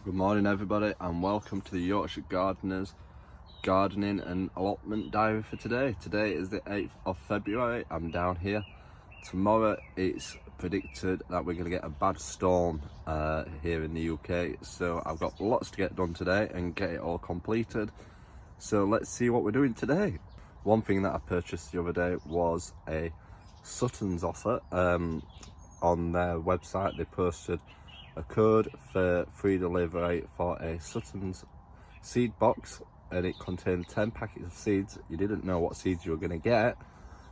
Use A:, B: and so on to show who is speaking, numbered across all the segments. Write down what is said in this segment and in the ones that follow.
A: Good morning everybody and welcome to the Yorkshire Gardeners Gardening and Allotment Diary for today. Today is the 8th of February, I'm down here. Tomorrow it's predicted that we're going to get a bad storm here in the UK, so I've got lots to get done today and get it all completed. So let's see what we're doing today. One thing that I purchased the other day was a Sutton's offer. On their website they posted a code for free delivery for a Sutton's seed box, and it contained 10 packets of seeds. You didn't know what seeds you were going to get,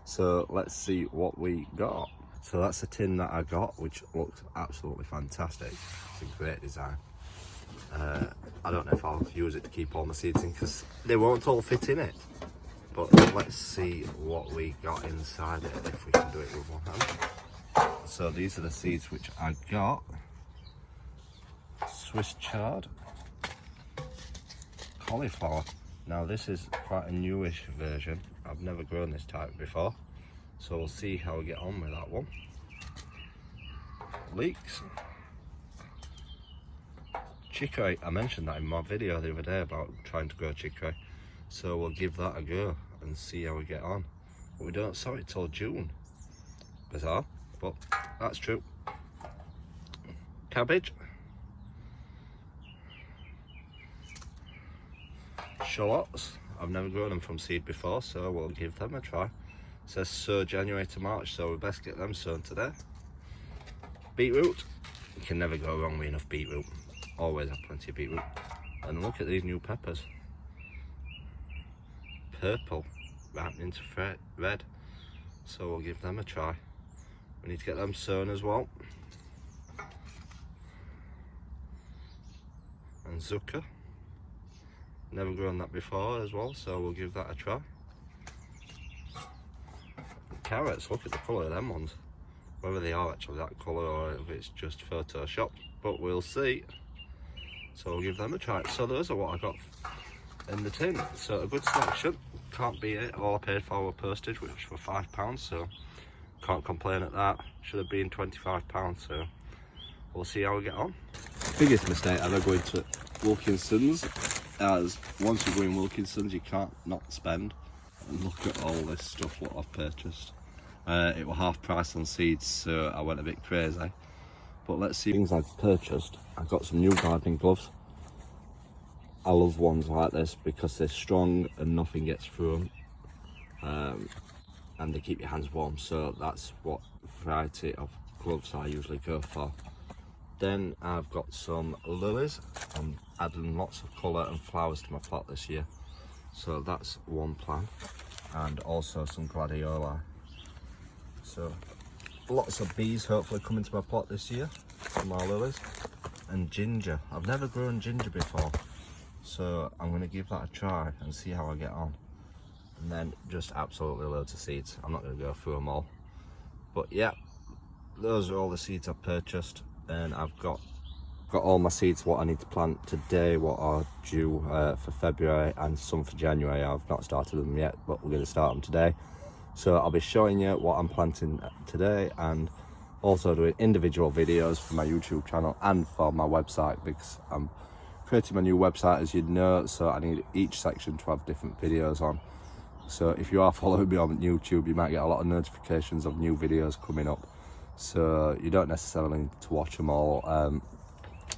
A: so let's see what we got. So that's a tin that I got, which looks absolutely fantastic. It's a great design. I don't know if I'll use it to keep all my seeds in because they won't all fit in it, but let's see what we got inside it if we can do it with one hand. So these are the seeds which I got. Swiss chard, cauliflower. Now this is quite a newish version. I've never grown this type before, so we'll see how we get on with that one. Leeks, chicory. I mentioned that in my video the other day about trying to grow chicory, so we'll give that a go and see how we get on. But we don't sow it till June. Bizarre, but that's true. Cabbage, shallots. I've never grown them from seed before, so we'll give them a try. It says sow January to March, so we best get them sown today. Beetroot. You can never go wrong with enough beetroot. Always have plenty of beetroot. And look at these new peppers. Purple, right into red. So we'll give them a try. We need to get them sown as well. And zucca. Never grown that before as well, so we'll give that a try. Carrots, look at the colour of them ones. Whether they are actually that colour or if it's just photoshopped, but we'll see. So we'll give them a try. So those are what I got in the tin. So a good selection, can't beat it. All I paid for were postage, which were £5, so can't complain at that. Should have been £25, so we'll see how we get on. Biggest mistake ever going to Wilkinson's, as once you go in Wilkinson's you can't not spend. And look at all this stuff what I've purchased. It was half price on seeds, so I went a bit crazy. But let's see things I've purchased. I've got some new gardening gloves. I love ones like this because they're strong and nothing gets through them, and they keep your hands warm, so that's what variety of gloves I usually go for. Then I've got some lilies. I'm adding lots of colour and flowers to my plot this year, so that's one plan. And also some gladioli. So lots of bees hopefully coming to my plot this year for my lilies. And ginger. I've never grown ginger before, so I'm going to give that a try and see how I get on. And then just absolutely loads of seeds. I'm not going to go through them all, but yeah, those are all the seeds I've purchased. And I've got all my seeds what I need to plant today, what are due for February, and some for January. I've not started them yet, but we're going to start them today. So I'll be showing you what I'm planting today, and also doing individual videos for my YouTube channel and for my website, because I'm creating my new website, as you know, so I need each section to have different videos on. So if you are following me on YouTube, you might get a lot of notifications of new videos coming up. So you don't necessarily need to watch them all,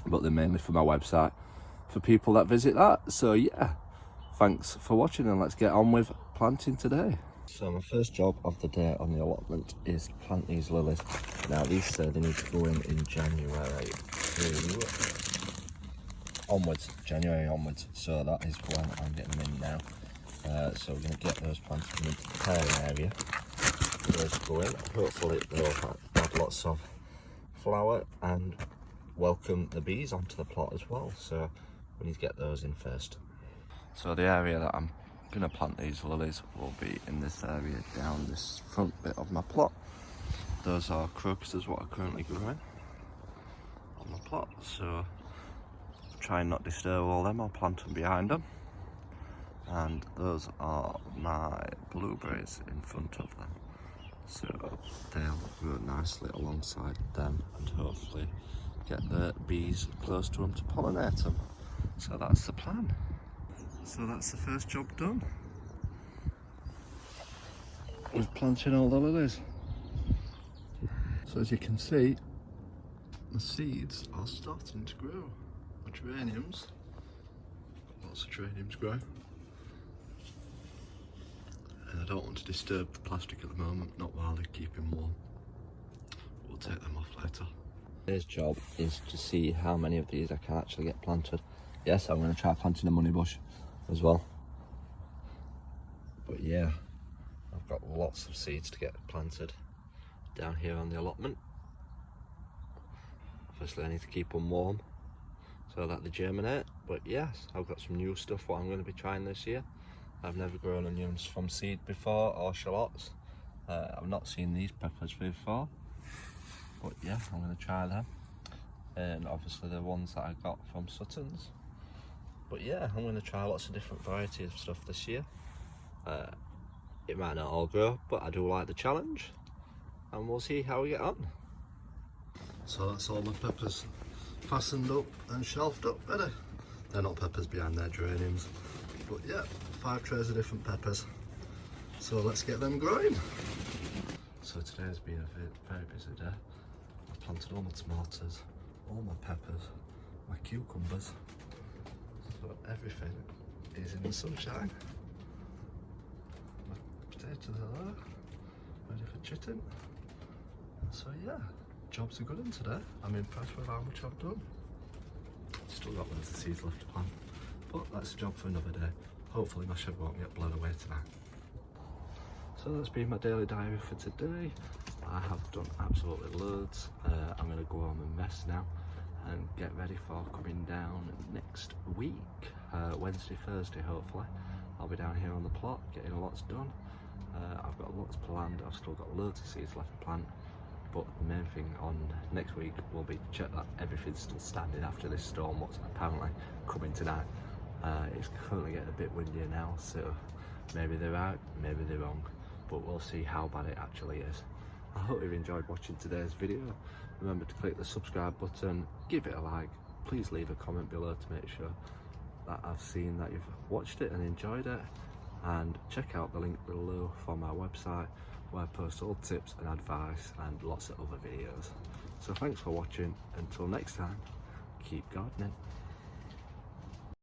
A: but they're mainly for my website for people that visit that. So yeah, thanks for watching, and let's get on with planting today. So my first job of the day on the allotment is to plant these lilies. Now these say they need to go in January to onwards, January onwards, so that is when I'm getting them in now. So we're going to get those planted into the pairing area. Those go in. Hopefully they'll have lots of flower and welcome the bees onto the plot as well, so we need to get those in first. So the area that I'm going to plant these lilies will be in this area down this front bit of my plot. Those are crocuses what are currently growing on the plot, so try and not disturb all them. I'll plant them behind them. And those are my blueberries in front of them, so they'll grow nicely alongside them and hopefully get the bees close to them to pollinate them. So that's the plan. So that's the first job done. With planting all the lilies. So as you can see, the seeds are starting to grow. The geraniums, lots of geraniums growing. And I don't want to disturb the plastic at the moment, not while they're keeping warm. We'll take them off later. Today's job is to see how many of these I can actually get planted. Yes, I'm going to try planting a money bush as well. But yeah, I've got lots of seeds to get planted down here on the allotment. Obviously I need to keep them warm so that they germinate. But yes, I've got some new stuff what I'm going to be trying this year. I've never grown onions from seed before, or shallots. I've not seen these peppers before. But yeah, I'm going to try them. And obviously the ones that I got from Sutton's. But yeah, I'm going to try lots of different varieties of stuff this year. It might not all grow, but I do like the challenge. And we'll see how we get on. So that's all my peppers fastened up and shelved up ready. They're not peppers behind, they're geraniums. But yeah, 5 trays of different peppers. So let's get them growing. So today has been a very busy day. I've planted all my tomatoes, all my peppers, my cucumbers. So everything is in the sunshine. My potatoes are there, ready for chitting. So yeah, jobs are good in today. I'm impressed with how much I've done. Still got loads of seeds left to plant, but that's a job for another day. Hopefully my shed won't get blown away tonight. So that's been my daily diary for today. I have done absolutely loads. I'm going to go home and rest now and get ready for coming down next week, Wednesday, Thursday hopefully. I'll be down here on the plot getting lots done. I've got lots planned. I've still got loads of seeds left to plant, but the main thing on next week will be to check that everything's still standing after this storm what's apparently coming tonight. It's currently getting a bit windier now, so maybe they're right, maybe they're wrong, but we'll see how bad it actually is. I hope you've enjoyed watching today's video. Remember to click the subscribe button, give it a like, please leave a comment below to make sure that I've seen that you've watched it and enjoyed it, and check out the link below for my website where I post all tips and advice and lots of other videos. So thanks for watching. Until next time, keep gardening.